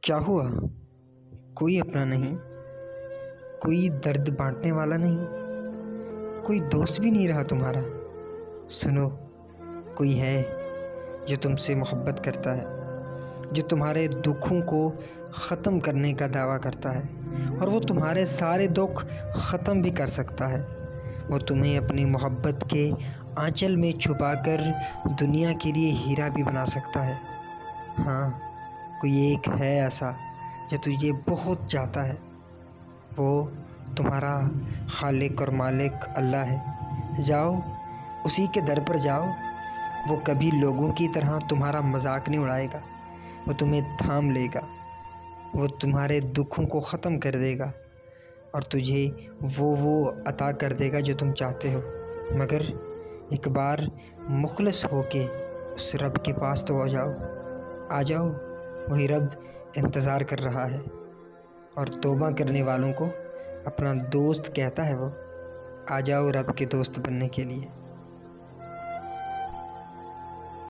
کیا ہوا؟ کوئی اپنا نہیں، کوئی درد بانٹنے والا نہیں، کوئی دوست بھی نہیں رہا تمہارا؟ سنو، کوئی ہے جو تم سے محبت کرتا ہے، جو تمہارے دکھوں کو ختم کرنے کا دعویٰ کرتا ہے، اور وہ تمہارے سارے دکھ ختم بھی کر سکتا ہے۔ وہ تمہیں اپنی محبت کے آنچل میں چھپا کر دنیا کے لیے ہیرا بھی بنا سکتا ہے۔ ہاں، کوئی ایک ہے ایسا جو تجھے بہت چاہتا ہے۔ وہ تمہارا خالق اور مالک اللہ ہے۔ جاؤ، اسی کے در پر جاؤ۔ وہ کبھی لوگوں کی طرح تمہارا مذاق نہیں اڑائے گا، وہ تمہیں تھام لے گا، وہ تمہارے دکھوں کو ختم کر دے گا، اور تجھے وہ عطا کر دے گا جو تم چاہتے ہو۔ مگر ایک بار مخلص ہو کے اس رب کے پاس تو آ جاؤ، وہی رب انتظار کر رہا ہے، اور توبہ کرنے والوں کو اپنا دوست کہتا ہے۔ وہ آ جاؤ رب کے دوست بننے کے لیے۔